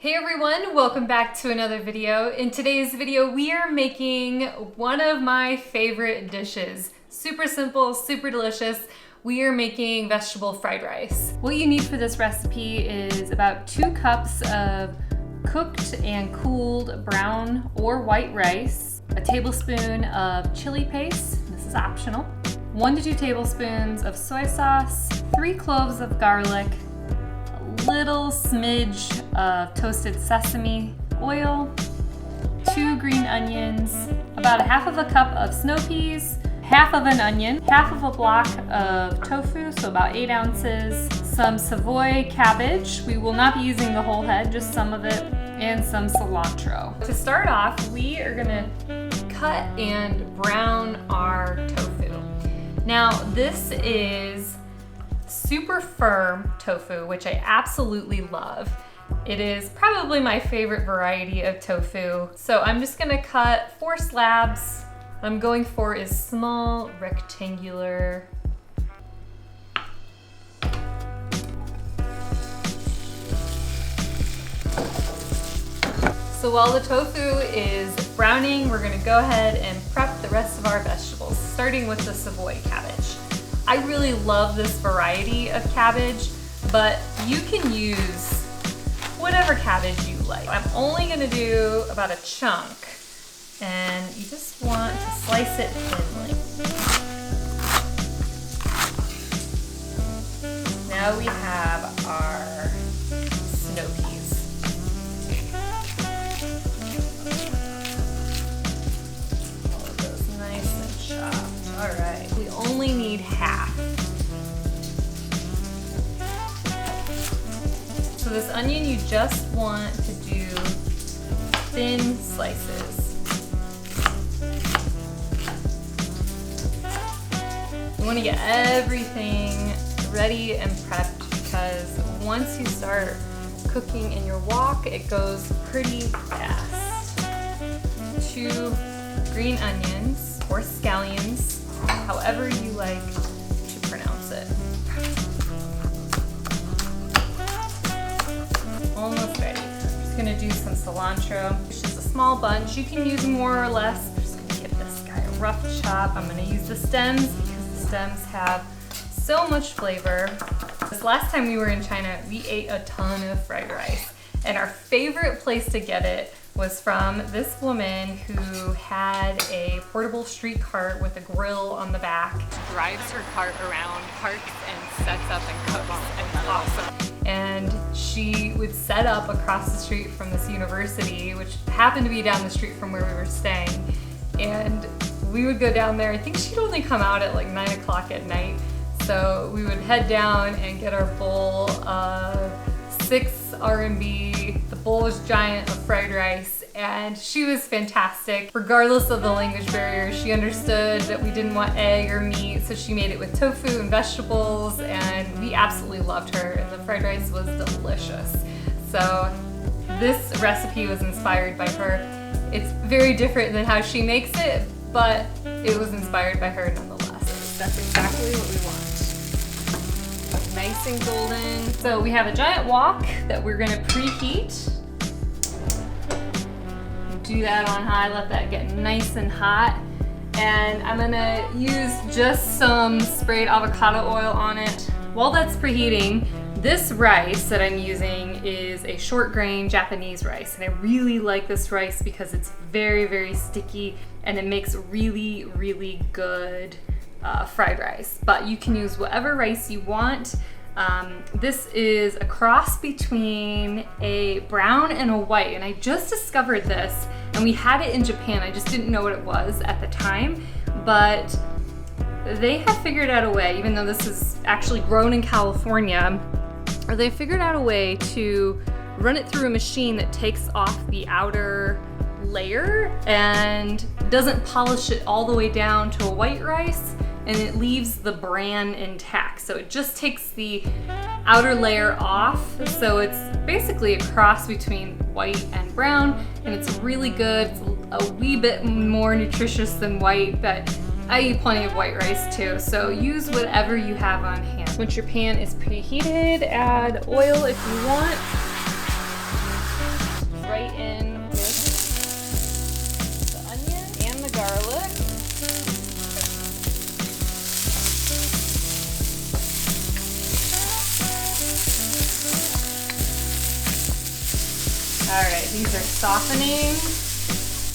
Hey everyone, welcome back to another video. In today's video, we are making one of my favorite dishes. Super simple, super delicious. We are making vegetable fried rice. What you need for this recipe is about 2 cups of cooked and cooled brown or white rice, a tablespoon of chili paste, this is optional, 1 to 2 tablespoons of soy sauce, 3 cloves of garlic, little smidge of toasted sesame oil, 2 green onions, about 1/2 cup of snow peas, 1/2 of an onion, 1/2 of a block of tofu, so about 8 ounces, some Savoy cabbage. We will not be using the whole head, just some of it, and some cilantro. To start off, we are gonna cut and brown our tofu. Now, this is Super Firm Tofu, which I absolutely love. It is probably my favorite variety of tofu. So I'm just gonna cut 4 slabs. What I'm going for is small, rectangular. So while the tofu is browning, we're gonna go ahead and prep the rest of our vegetables, starting with the Savoy cabbage. I really love this variety of cabbage, but you can use whatever cabbage you like. I'm only gonna do about a chunk, and you just want to slice it thinly. Now we have our snow peas. All of those nice and chopped. All right, we only need half. So this onion, you just want to do thin slices. You want to get everything ready and prepped because once you start cooking in your wok, it goes pretty fast. 2 green onions or scallions, however you like to pronounce it. Almost ready. I'm just gonna do some cilantro. It's just a small bunch. You can use more or less. I'm just gonna give this guy a rough chop. I'm gonna use the stems because the stems have so much flavor. This last time we were in China, we ate a ton of fried rice, and our favorite place to get it was from this woman who had a portable street cart with a grill on the back. She drives her cart around, parks, and sets up and cooks, and it's awesome. And she would set up across the street from this university, which happened to be down the street from where we were staying. And we would go down there. I think she'd only come out at like 9 o'clock at night. So we would head down and get our bowl of 6 RMB. The bowl was giant of fried rice, and she was fantastic. Regardless of the language barrier, she understood that we didn't want egg or meat, so she made it with tofu and vegetables, and we absolutely loved her, and the fried rice was delicious. So this recipe was inspired by her. It's very different than how she makes it, but it was inspired by her nonetheless. That's exactly what we want. Nice and golden. So we have a giant wok that we're gonna preheat. Do that on high, let that get nice and hot. And I'm gonna use just some sprayed avocado oil on it. While that's preheating, this rice that I'm using is a short grain Japanese rice. And I really like this rice because it's very, very sticky and it makes really, really good fried rice, but you can use whatever rice you want. This is a cross between a brown and a white, and I just discovered this, and we had it in Japan. I just didn't know what it was at the time, but they have figured out a way, even though this is actually grown in California, or they figured out a way to run it through a machine that takes off the outer layer and doesn't polish it all the way down to a white rice, and it leaves the bran intact. So it just takes the outer layer off. So it's basically a cross between white and brown, and it's really good. It's a wee bit more nutritious than white, but I eat plenty of white rice too. So use whatever you have on hand. Once your pan is preheated, add oil if you want. All right, these are softening.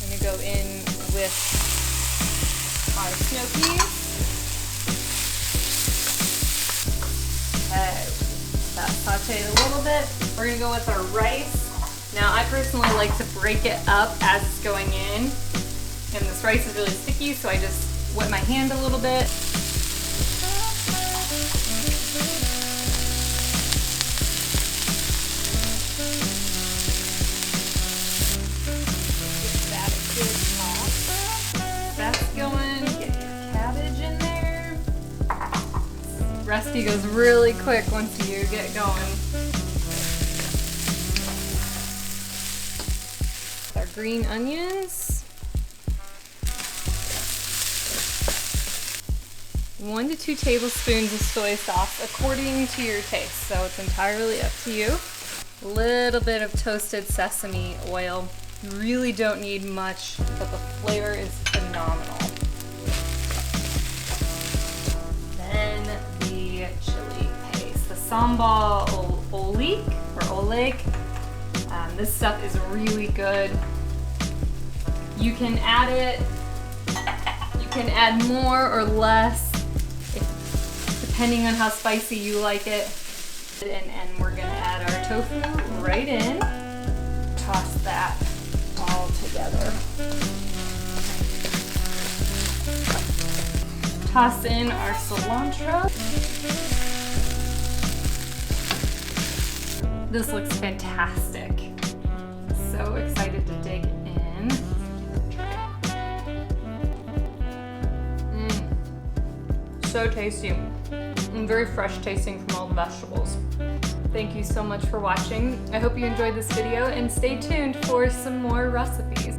I'm gonna go in with our snow peas. Okay, that sauteed a little bit. We're gonna go with our rice. Now, I personally like to break it up as it's going in, and this rice is really sticky, so I just wet my hand a little bit. That's going. Get your cabbage in there. Recipe goes really quick once you get going. Our green onions. 1 to 2 tablespoons of soy sauce according to your taste, so it's entirely up to you. A little bit of toasted sesame oil. You really don't need much, but the flavor is phenomenal. Then the chili paste, the Sambal Oelek or Oelek. This stuff is really good. You can add it. You can add more or less, depending on how spicy you like it. And we're gonna add our tofu right in. Toss that all together. Toss in our cilantro. This looks fantastic. So excited to dig in. So tasty and very fresh tasting from all the vegetables. Thank you so much for watching. I hope you enjoyed this video and stay tuned for some more recipes.